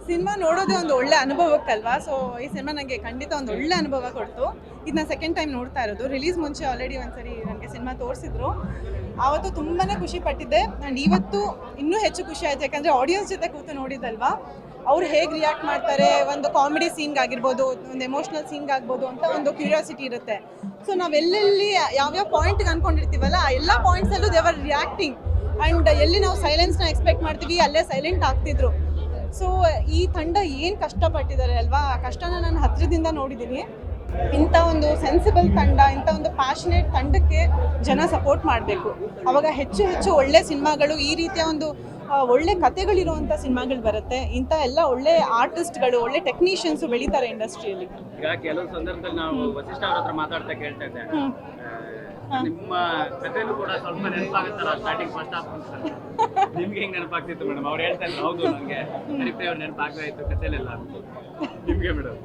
Cinema ನೋಡೋದೇ ಒಂದು ಒಳ್ಳೆ ಅನುಭವಕ್ಕಲ್ವಾ. ಸೊ ಈ ಸಿನಿಮಾ ನನಗೆ ಖಂಡಿತ ಒಂದು ಒಳ್ಳೆ ಅನುಭವ ಕೊಡ್ತು. ಇದನ್ನ ಸೆಕೆಂಡ್ ಟೈಮ್ ನೋಡ್ತಾ ಇರೋದು. ರಿಲೀಸ್ ಮುಂಚೆ ಆಲ್ರೆಡಿ ಒಂದ್ಸರಿ ನನಗೆ ಸಿನಿಮಾ ತೋರಿಸಿದ್ರು. ಆವತ್ತು ತುಂಬಾ ಖುಷಿ ಪಟ್ಟಿದ್ದೆ. ಆ್ಯಂಡ್ ಇವತ್ತು ಇನ್ನೂ ಹೆಚ್ಚು ಖುಷಿ ಆಯಿತು, ಯಾಕಂದರೆ ಆಡಿಯನ್ಸ್ ಜೊತೆ ಕೂತು ನೋಡಿದ್ದಲ್ವಾ, ಅವ್ರು ಹೇಗೆ ರಿಯಾಕ್ಟ್ ಮಾಡ್ತಾರೆ, ಒಂದು ಕಾಮಿಡಿ ಸೀನ್ಗಾಗಿರ್ಬೋದು, ಒಂದು ಎಮೋಷ್ನಲ್ ಸೀನ್ಗಾಗ್ಬೋದು ಅಂತ ಒಂದು ಕ್ಯೂರಿಯಾಸಿಟಿ ಇರುತ್ತೆ. ಸೊ ನಾವೆಲ್ಲೆಲ್ಲಿ ಯಾವ್ಯಾವ ಪಾಯಿಂಟ್ಗೆ ಅಂದ್ಕೊಂಡಿರ್ತೀವಲ್ಲ, ಆ ಎಲ್ಲ ಪಾಯಿಂಟ್ಸಲ್ಲೂ ದೇವರ್ ರಿಯಾಕ್ಟಿಂಗ್. ಆ್ಯಂಡ್ ಎಲ್ಲಿ ನಾವು ಸೈಲೆನ್ಸ್ನ ಎಕ್ಸ್ಪೆಕ್ಟ್ ಮಾಡ್ತೀವಿ ಅಲ್ಲೇ ಸೈಲೆಂಟ್ ಆಗ್ತಿದ್ರು. ಸೊ ಈ ತಂಡ ಏನು ಕಷ್ಟಪಟ್ಟಿದ್ದಾರೆ ಅಲ್ವಾ, ಆ ಕಷ್ಟನ ನಾನು ಹತ್ತಿರದಿಂದ ನೋಡಿದ್ದೀನಿ. ಇಂಥ ಒಂದು ಸೆನ್ಸಿಬಲ್ ತಂಡ, ಇಂಥ ಒಂದು ಪ್ಯಾಷನೇಟ್ ತಂಡಕ್ಕೆ ಜನ ಸಪೋರ್ಟ್ ಮಾಡಬೇಕು. ಅವಾಗ ಹೆಚ್ಚು ಹೆಚ್ಚು ಒಳ್ಳೆ ಸಿನಿಮಾಗಳು, ಈ ರೀತಿಯ ಒಂದು ಒಳ್ಳೆ ಕಥೆಗಳಿರುವಂಥ ಸಿನಿಮಾಗಳು ಬರುತ್ತೆ. ಇಂಥ ಎಲ್ಲ ಒಳ್ಳೆ ಆರ್ಟಿಸ್ಟ್ಗಳು, ಒಳ್ಳೆ ಟೆಕ್ನಿಷಿಯನ್ಸು ಬೆಳೀತಾರೆ ಇಂಡಸ್ಟ್ರಿಯಲ್ಲಿ. ಈಗ ಕೆಲವು ಸಂದರ್ಭದಲ್ಲಿ ನಾವು ವಸಿಷ್ಠ ಅವ್ರ ಹತ್ರ ಮಾತಾಡ್ತಾ ಕೇಳ್ತಾ ಇದ್ದೆ, ನಿಮ್ಮ ಕಥೆನೂ ಕೂಡ ಸ್ವಲ್ಪ ನೆನಪಾಗುತ್ತಲ್ಲ ಸ್ಟಾರ್ಟಿಂಗ್ ಫಸ್ಟ್ ಹಾಫ್ ಅಂತ. ನಿಮ್ಗೆ ಹೆಂಗ್ ನೆನಪಾಗ್ತಿತ್ತು ಮೇಡಮ್? ಅವ್ರು ಹೇಳ್ತಾ ಇದ್ರು, ಹೌದು ನನಗೆ ಹರಿಪ್ರಿಯ ಅವ್ರು ನೆನಪಾಗ್ತಾ ಇತ್ತು ಕಥೆಲೆಲ್ಲ. ನಿಮ್ಗೆ ಮೇಡಮ್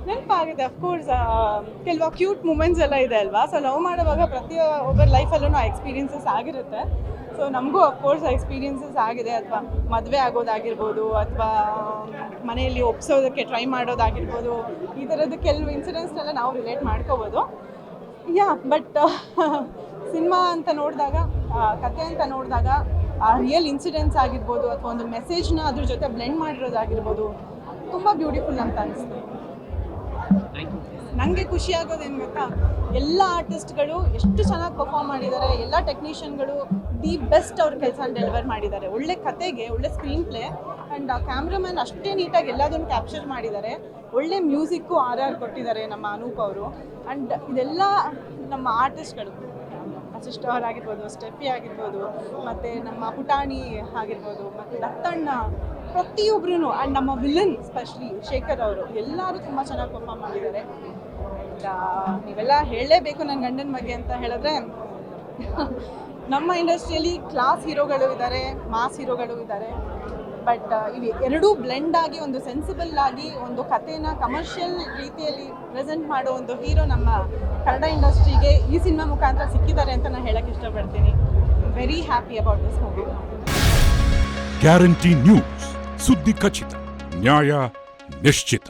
ನೆನಪಾಗಿದೆ ಅಫ್ಕೋರ್ಸ್. ಕೆಲವು ಕ್ಯೂಟ್ ಮೂಮೆಂಟ್ಸ್ ಎಲ್ಲ ಇದೆ ಅಲ್ವಾ. ಸೊ ಲವ್ ಮಾಡುವಾಗ ಪ್ರತಿಯೊಬ್ಬರ ಲೈಫಲ್ಲೂ ಆ ಎಕ್ಸ್ಪೀರಿಯನ್ಸಸ್ ಆಗಿರುತ್ತೆ. ಸೊ ನಮಗೂ ಅಫ್ಕೋರ್ಸ್ ಎಕ್ಸ್ಪೀರಿಯನ್ಸಸ್ ಆಗಿದೆ. ಅಥವಾ ಮದುವೆ ಆಗೋದಾಗಿರ್ಬೋದು, ಅಥವಾ ಮನೆಯಲ್ಲಿ ಒಪ್ಸೋದಕ್ಕೆ ಟ್ರೈ ಮಾಡೋದಾಗಿರ್ಬೋದು, ಈ ಥರದ್ದು ಕೆಲವು ಇನ್ಸಿಡೆಂಟ್ಸ್ನೆಲ್ಲ ನಾವು ರಿಲೇಟ್ ಮಾಡ್ಕೋಬೋದು. ಬಟ್ ಸಿನಿಮಾ ಅಂತ ನೋಡಿದಾಗ, ಕತೆ ಅಂತ ನೋಡಿದಾಗ, ಆ ರಿಯಲ್ ಇನ್ಸಿಡೆಂಟ್ಸ್ ಆಗಿರ್ಬೋದು, ಅಥವಾ ಒಂದು ಮೆಸೇಜ್ನ ಅದ್ರ ಜೊತೆ ಬ್ಲೆಂಡ್ ಮಾಡಿರೋದಾಗಿರ್ಬೋದು, ತುಂಬ ಬ್ಯೂಟಿಫುಲ್ ಅಂತ ಅನಿಸ್ತು. ನನಗೆ ಖುಷಿ ಆಗೋದೇನು ಗೊತ್ತಾ, ಎಲ್ಲ ಆರ್ಟಿಸ್ಟ್ಗಳು ಎಷ್ಟು ಚೆನ್ನಾಗಿ ಪರ್ಫಾರ್ಮ್ ಮಾಡಿದ್ದಾರೆ. ಎಲ್ಲ ಟೆಕ್ನಿಷಿಯನ್ಗಳು ದಿ ಬೆಸ್ಟ್ ಅವ್ರ ಕೆಲಸ ಡೆಲಿವರ್ ಮಾಡಿದ್ದಾರೆ. ಒಳ್ಳೆ ಕತೆಗೆ ಒಳ್ಳೆ ಸ್ಕ್ರೀನ್ ಪ್ಲೇ, ಆ್ಯಂಡ್ ಕ್ಯಾಮ್ರಾಮನ್ ಅಷ್ಟೇ ನೀಟಾಗಿ ಎಲ್ಲದನ್ನು ಕ್ಯಾಪ್ಚರ್ ಮಾಡಿದ್ದಾರೆ. ಒಳ್ಳೆ ಮ್ಯೂಸಿಕ್ಕು RR ಕೊಟ್ಟಿದ್ದಾರೆ ನಮ್ಮ ಅನೂಪ್ ಅವರು. ಆ್ಯಂಡ್ ಇದೆಲ್ಲ ನಮ್ಮ ಆರ್ಟಿಸ್ಟ್ಗಳು, ವಸಿಷ್ಠ ಅವರಾಗಿರ್ಬೋದು, ಸ್ಟೆಫಿ ಆಗಿರ್ಬೋದು, ಮತ್ತು ನಮ್ಮ ಪುಟಾಣಿ ಆಗಿರ್ಬೋದು, ಮತ್ತು ದತ್ತಣ್ಣ, ಪ್ರತಿಯೊಬ್ಬರೂ. ಆ್ಯಂಡ್ ನಮ್ಮ ವಿಲನ್ ಸ್ಪೆಷಲಿ ಶೇಖರ್ ಅವರು, ಎಲ್ಲರೂ ತುಂಬ ಚೆನ್ನಾಗಿ ಪರ್ಫಾರ್ಮ್ ಮಾಡಿದ್ದಾರೆ. ನೀವೆಲ್ಲ ಹೇಳಲೇಬೇಕು ನನ್ನ ಗಂಡನ ಬಗ್ಗೆ ಅಂತ ಹೇಳಿದ್ರೆ, ನಮ್ಮ ಇಂಡಸ್ಟ್ರಿಯಲ್ಲಿ ಕ್ಲಾಸ್ ಹೀರೋಗಳು ಇದ್ದಾರೆ, ಮಾಸ್ ಹೀರೋಗಳು ಇದ್ದಾರೆ. ಬಟ್ ಇವು ಎರಡೂ ಬ್ಲೆಂಡ್ ಆಗಿ ಒಂದು ಸೆನ್ಸಿಬಲ್ ಆಗಿ ಒಂದು ಕಥೆನ ಕಮರ್ಷಿಯಲ್ ರೀತಿಯಲ್ಲಿ ಪ್ರೆಸೆಂಟ್ ಮಾಡೋ ಒಂದು ಹೀರೋ ನಮ್ಮ ಕನ್ನಡ ಇಂಡಸ್ಟ್ರಿಗೆ ಈ ಸಿನಿಮಾ ಮುಖಾಂತರ ಸಿಕ್ಕಿದ್ದಾರೆ ಅಂತ ನಾನು ಹೇಳಕ್ಕೆ ಇಷ್ಟಪಡ್ತೀನಿ. Very happy about this movie. Guarantee news, ಸುದ್ದಿ ಖಚಿತ, ನ್ಯಾಯ ನಿಶ್ಚಿತ.